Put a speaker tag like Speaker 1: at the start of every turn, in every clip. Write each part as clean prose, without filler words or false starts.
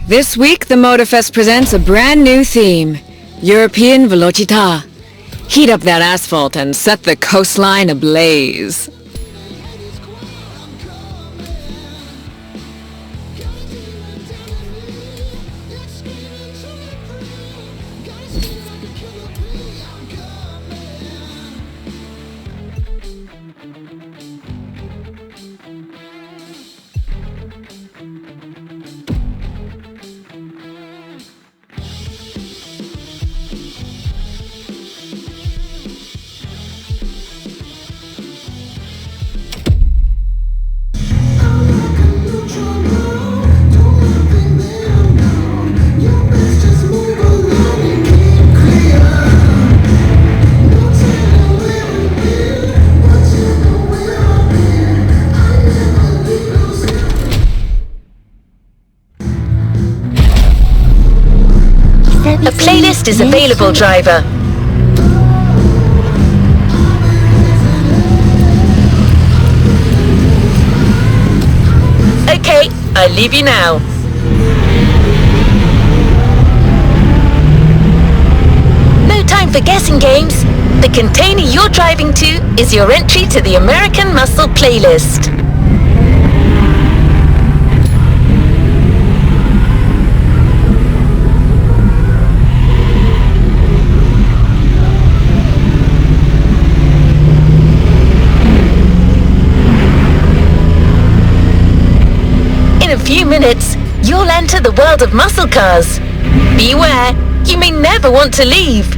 Speaker 1: This week, the Motor Fest presents a brand new theme, European Velocità. Heat up that asphalt and set the coastline ablaze.
Speaker 2: A playlist is available, driver. Okay, I leave you now. No time for guessing games. The container you're driving to is your entry to the American Muscle playlist. In a few minutes, you'll enter the world of muscle cars. Beware, you may never want to leave.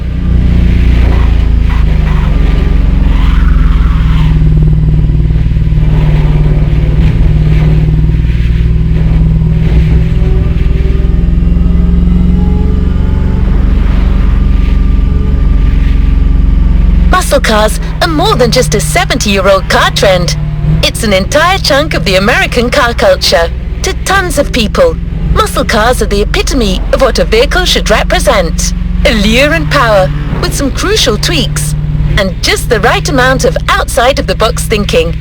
Speaker 2: Muscle cars are more than just a 70-year-old car trend. It's an entire chunk of the American car culture. To tons of people, muscle cars are the epitome of what a vehicle should represent. Allure and power, with some crucial tweaks, and just the right amount of outside-of-the-box thinking.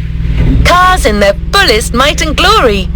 Speaker 2: Cars in their fullest might and glory.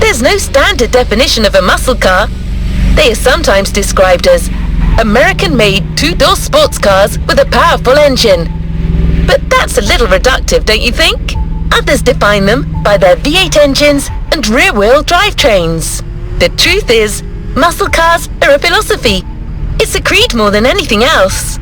Speaker 2: There's no standard definition of a muscle car. They are sometimes described as American-made two-door sports cars with a powerful engine. But that's a little reductive, don't you think? Others define them by their V8 engines and rear-wheel drivetrains. The truth is, muscle cars are a philosophy. It's a creed more than anything else.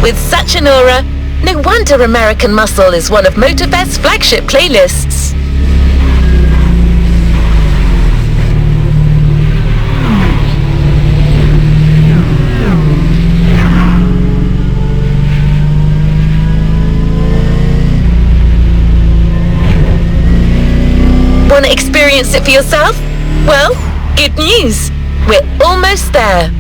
Speaker 2: With such an aura, no wonder American Muscle is one of MotorFest's flagship playlists. Want to experience it for yourself? Well, good news! We're almost there.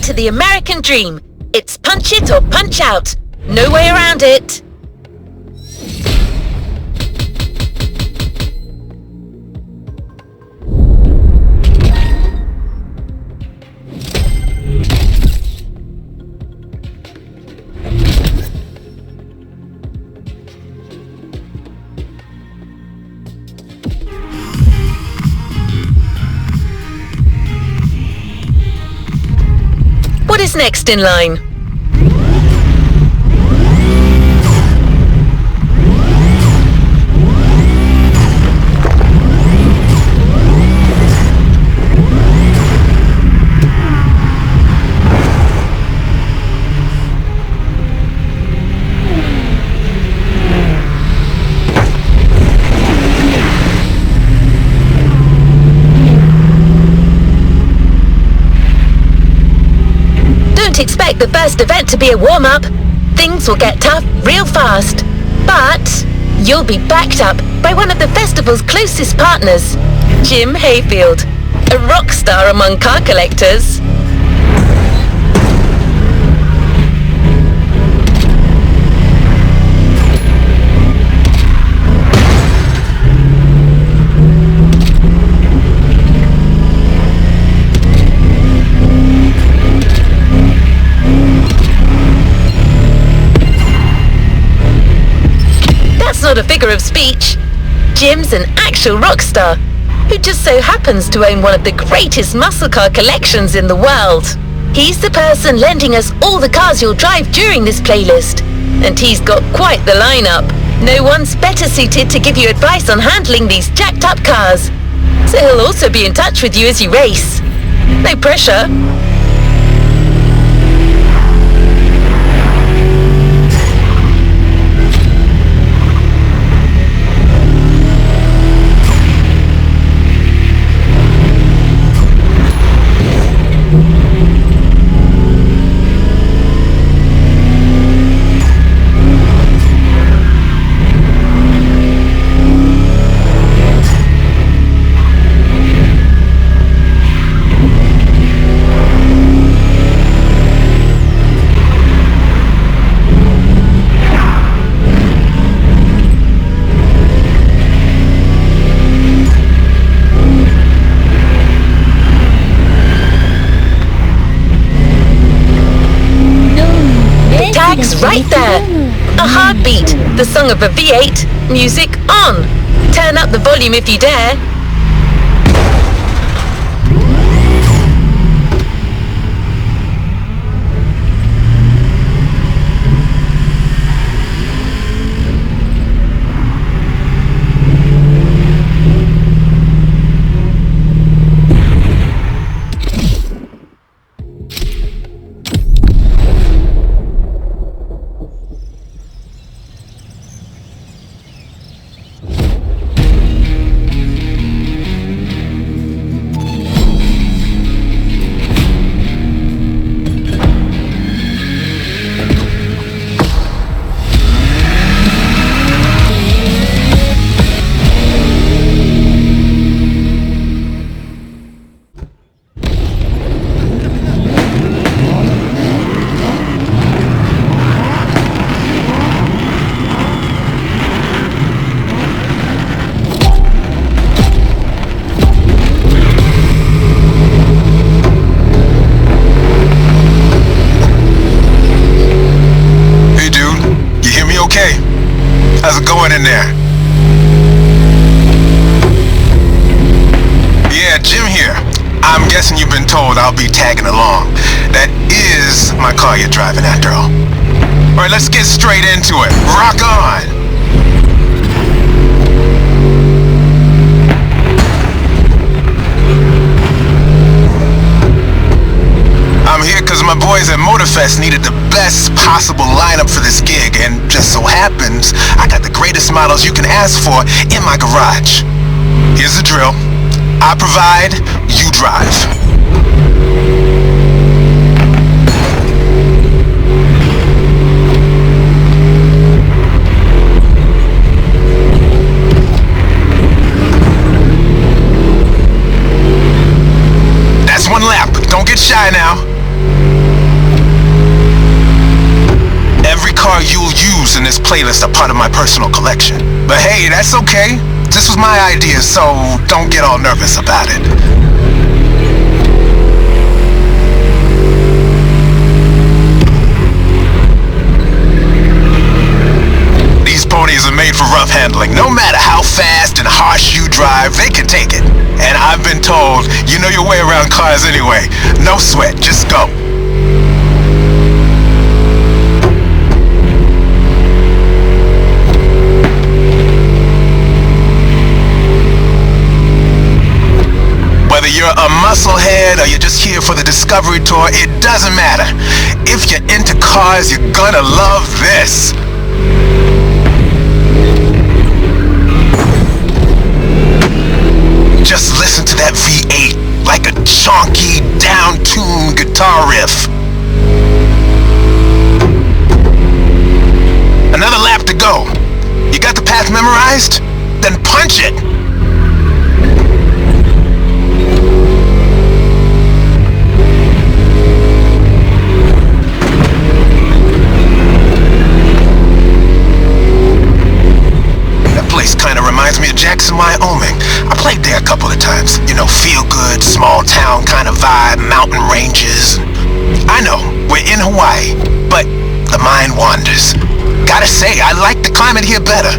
Speaker 2: To the American dream. It's punch it or punch out. No way around it. What is next in line? Expect the first event to be a warm-up. Things will get tough real fast. But you'll be backed up by one of the festival's closest partners, Jim Hayfield, a rock star among car collectors. Not a figure of speech. Jim's an actual rock star who just so happens to own one of the greatest muscle car collections in the world. He's the person lending us all the cars you'll drive during this playlist, and he's got quite the lineup. No one's better suited to give you advice on handling these jacked up cars. So he'll also be in touch with you as you race. No pressure. there. A heartbeat, the song of a V8, music on. Turn up the volume if you dare.
Speaker 3: How's it going in there? Yeah, Jim here. I'm guessing you've been told I'll be tagging along. That is my car you're driving after all. Alright, let's get straight into it. Rock on! I'm here because my boys at Motor Fest needed the best possible lineup for this gig, and just so happens I got the greatest models you can ask for in my garage. Here's the drill. I provide, you drive. That's one lap. Don't get shy now. Every car you'll use in this playlist are part of my personal collection. But hey, that's okay. This was my idea, so don't get all nervous about it. These ponies are made for rough handling. No matter how fast and harsh you drive, they can take it. And I've been told you know your way around cars anyway. No sweat, just go. Whether you're a musclehead or you're just here for the Discovery Tour, it doesn't matter. If you're into cars, you're gonna love this. Just listen to that V8 like a chonky, down-tuned guitar riff. Another lap to go. You got the path memorized? Then punch it! Kind of reminds me of Jackson, Wyoming. I played there a couple of times. You know, feel good, small town kind of vibe, mountain ranges. I know, we're in Hawaii, but the mind wanders. Gotta say, I like the climate here better.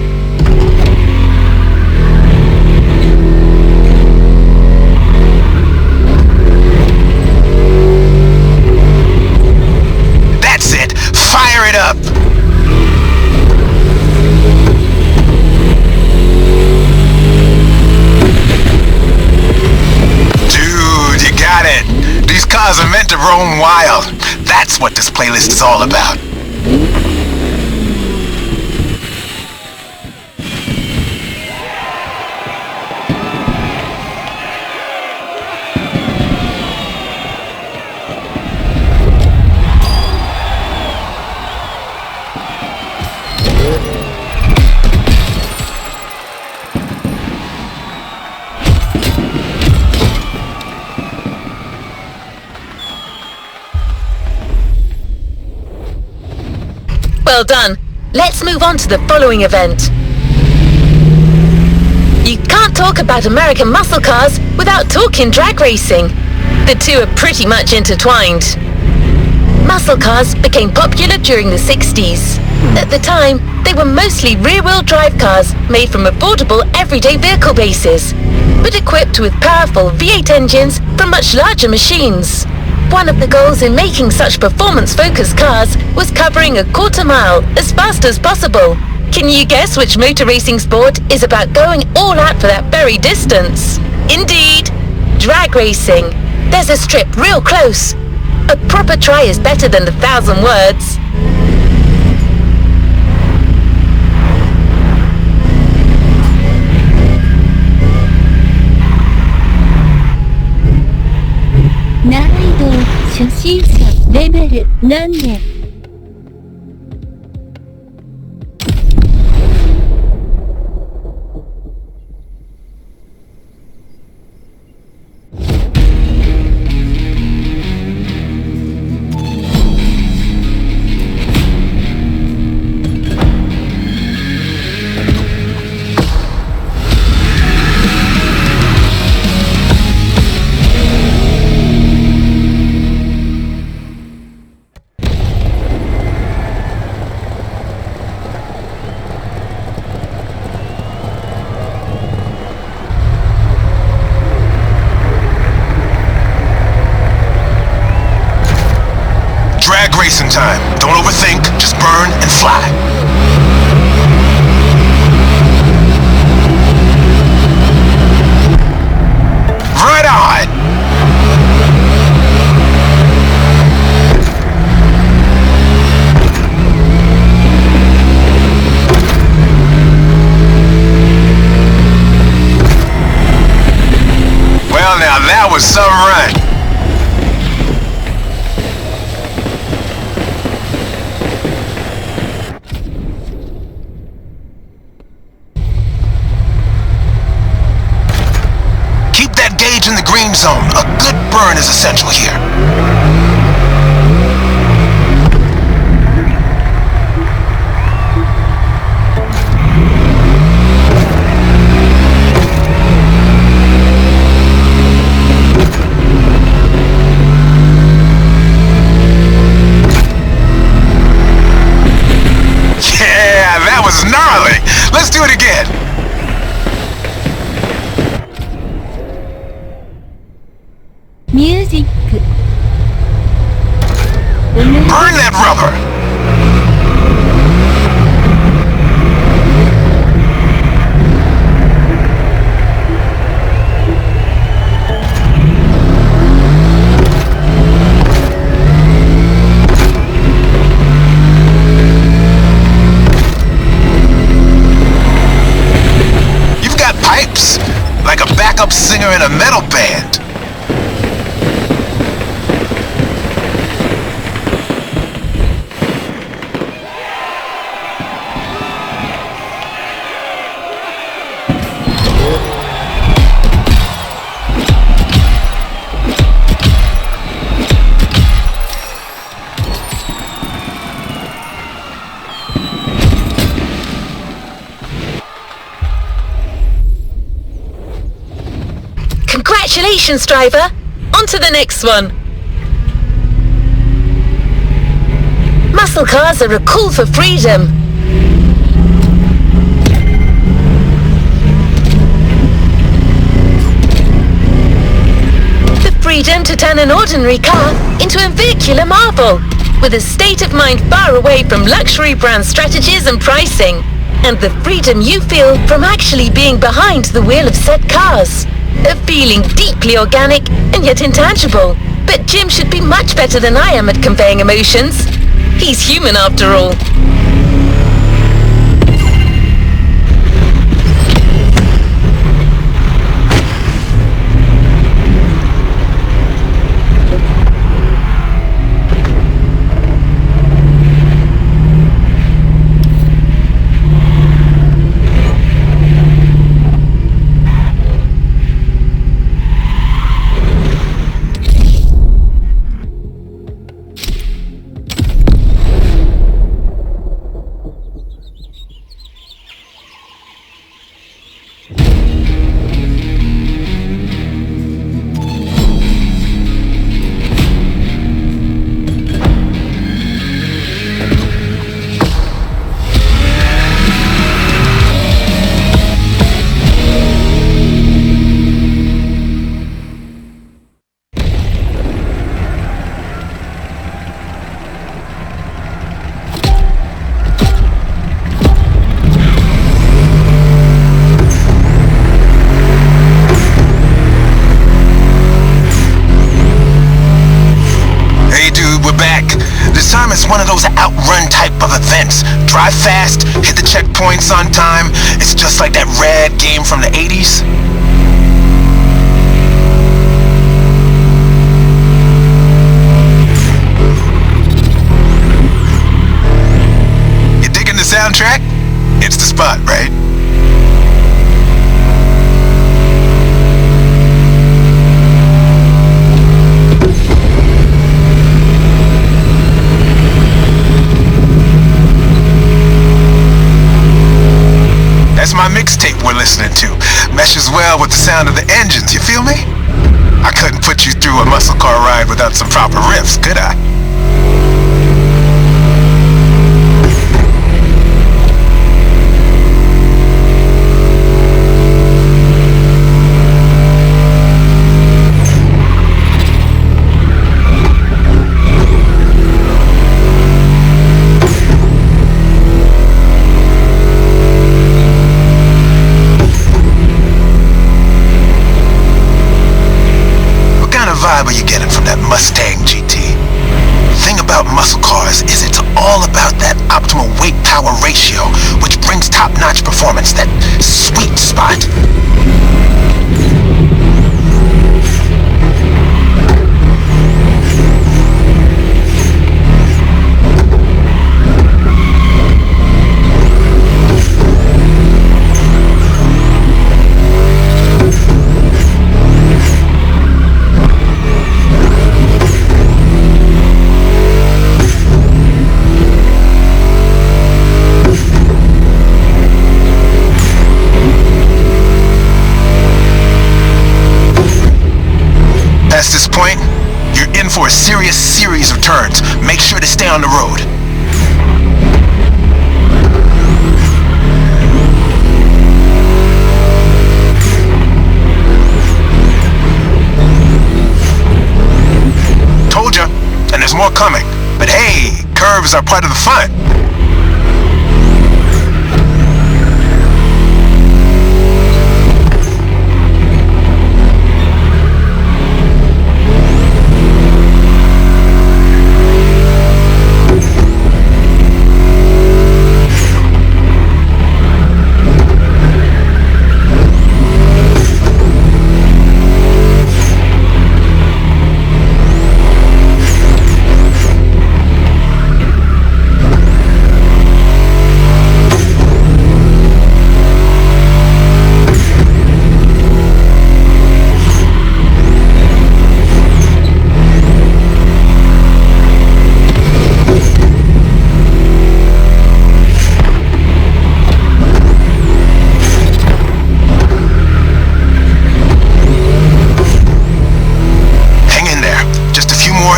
Speaker 3: That's it, fire it up. These cars are meant to roam wild. That's what this playlist is all about.
Speaker 2: Well done. Let's move on to the following event. You can't talk about American muscle cars without talking drag racing. The two are pretty much intertwined. Muscle cars became popular during the 60s. At the time, they were mostly rear-wheel drive cars made from affordable everyday vehicle bases, but equipped with powerful V8 engines from much larger machines. One of the goals in making such performance-focused cars was covering a quarter mile as fast as possible. Can you guess which motor racing sport is about going all out for that very distance? Indeed, drag racing. There's a strip real close. A proper try is better than 1,000 words.
Speaker 4: Level 何年
Speaker 3: Drag racing time. Don't overthink, just burn and fly. Right on! Well, now that was some run. Keep that gauge in the green zone. A good burn is essential here. Yeah, that was gnarly. Let's do it again.
Speaker 4: Music
Speaker 3: Burn that rubber! You've got pipes, like a backup singer in a metal band.
Speaker 2: Congratulations, driver! On to the next one! Muscle cars are a call for freedom. The freedom to turn an ordinary car into a vehicular marvel, with a state of mind far away from luxury brand strategies and pricing, and the freedom you feel from actually being behind the wheel of said cars. A feeling deeply organic and yet intangible. But Jim should be much better than I am at conveying emotions. He's human after all.
Speaker 3: time is one of those outrun type of events. Drive fast, hit the checkpoints on time. It's just like that rad game from the 80s. You digging the soundtrack? It's the spot, right? That's my mixtape we're listening to. Meshes well with the sound of the engines, you feel me? I couldn't put you through a muscle car ride without some proper riffs, could I? Vibe are you getting from that Mustang GT? The thing about muscle cars is it's all about that optimal weight-power ratio, which brings top-notch performance, that sweet spot. Past this point, you're in for a serious series of turns. Make sure to stay on the road. Told ya, and there's more coming. But hey, curves are part of the fun.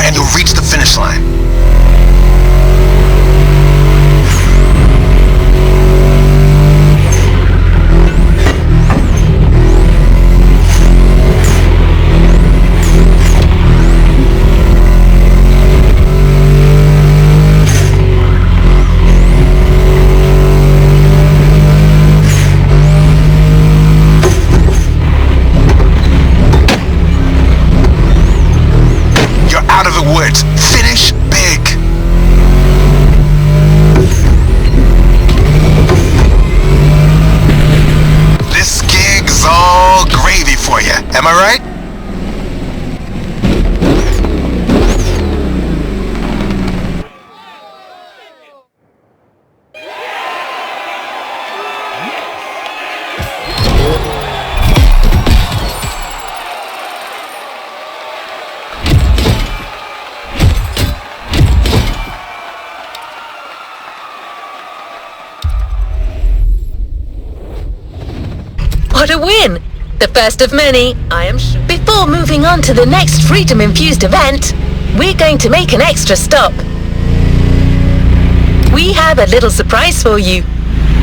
Speaker 3: And you'll reach the finish line. Out of the woods. Finish big. This gig's all gravy for you. Am I right?
Speaker 2: What a win! The first of many, I am sure. Before moving on to the next freedom-infused event, we're going to make an extra stop. We have a little surprise for you.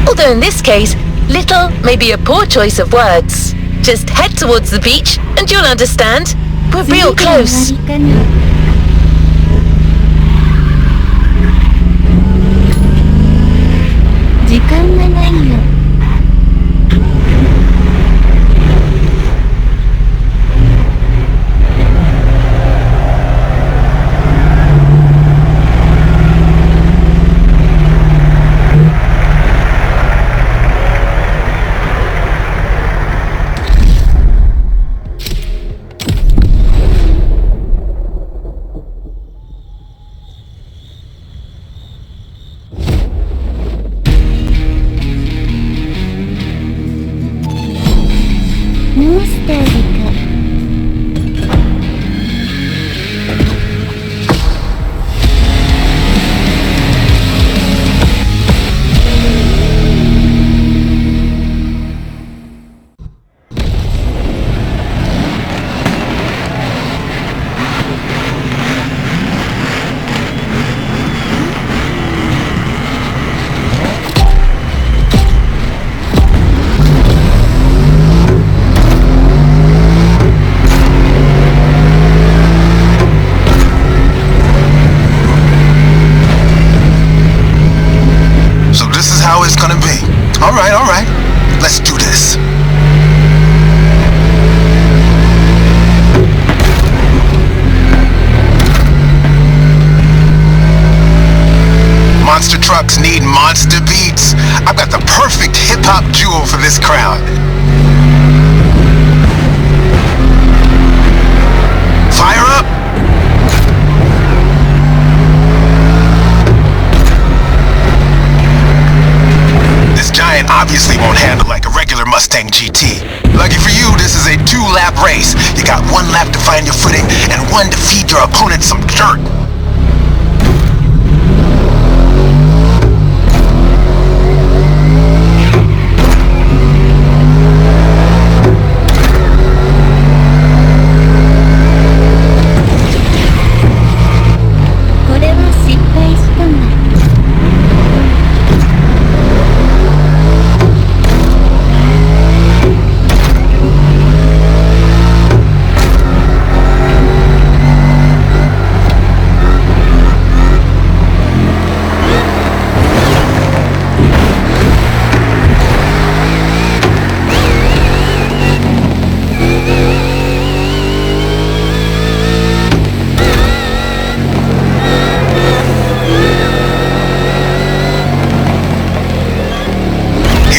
Speaker 2: Although in this case, little may be a poor choice of words. Just head towards the beach and you'll understand. We're real close.
Speaker 4: 時間がないよ。
Speaker 3: gonna be. Alright. Let's do this. Monster trucks need monster beats. I've got the perfect hip-hop jewel for this crowd. Fire up! This giant obviously won't handle like a regular Mustang GT. Lucky for you, this is a 2-lap race. You got 1 lap to find your footing and 1 to feed your opponent some dirt.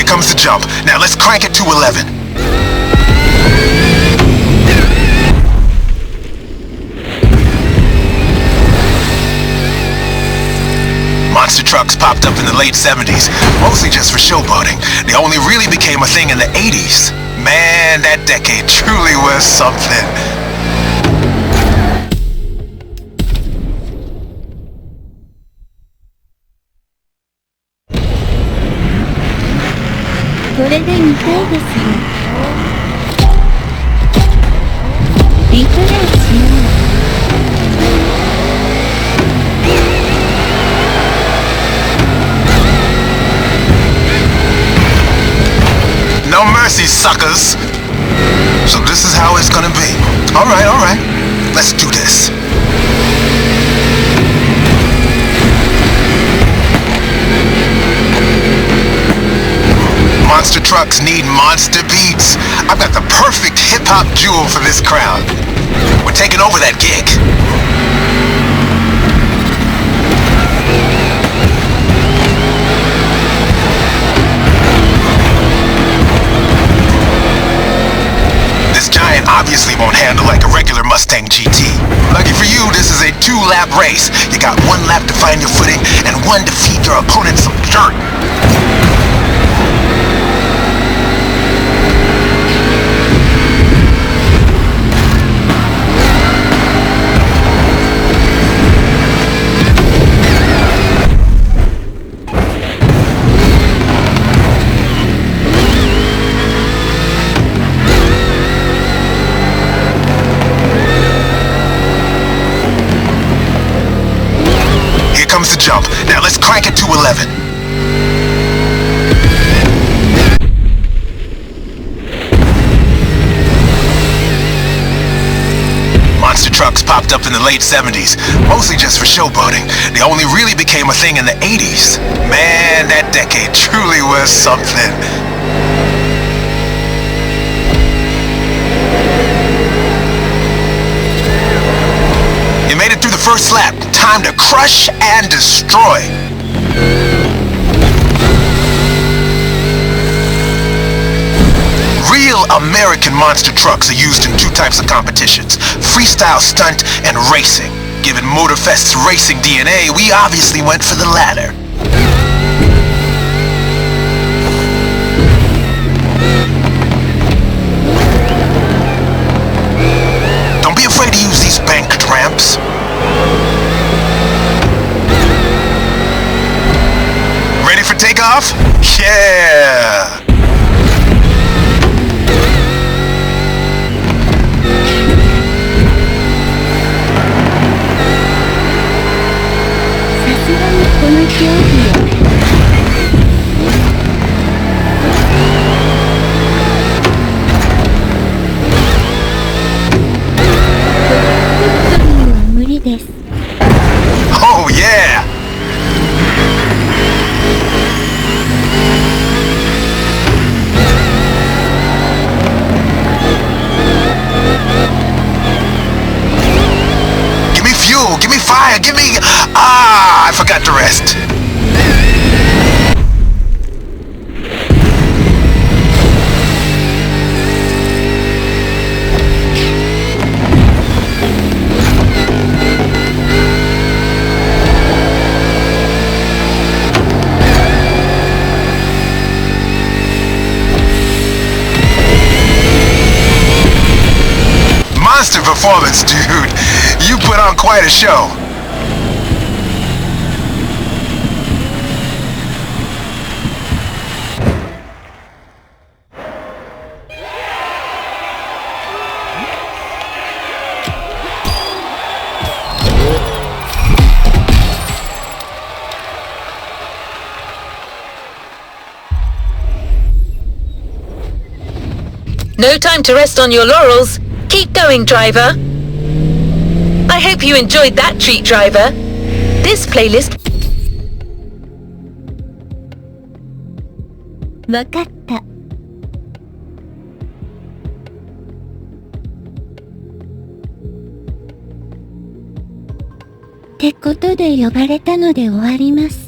Speaker 3: Comes the jump. Now let's crank it to 11. Monster trucks popped up in the late 70s, mostly just for showboating. They only really became a thing in the 80s. Man, that decade truly was something.
Speaker 4: これで見たいですよ。リプレイしよ
Speaker 3: う。No mercy, suckers! So this is how it's gonna be. Alright. Let's do this. Monster trucks need monster beats. I've got the perfect hip-hop jewel for this crowd. We're taking over that gig. This giant obviously won't handle like a regular Mustang GT. Lucky for you, this is a 2-lap race. You got 1 lap to find your footing and 1 to feed your opponent some dirt. Comes the jump. Now let's crank it to 11. Monster trucks popped up in the late 70s, mostly just for showboating. They only really became a thing in the 80s. Man, that decade truly was something. You made it through the first lap. Time to crush and destroy. Real American monster trucks are used in 2 types of competitions: freestyle stunt and racing. Given Motorfest's racing DNA, we obviously went for the latter. Don't be afraid to use these banked ramps. Ready for takeoff? Yeah! Oh yeah! got the rest. Monster performance, dude. You put on quite a show.
Speaker 2: No time to rest on your laurels. Keep going, driver. I hope you enjoyed that treat, driver. This playlist...
Speaker 4: わかった。ってことで呼ばれたので終わります。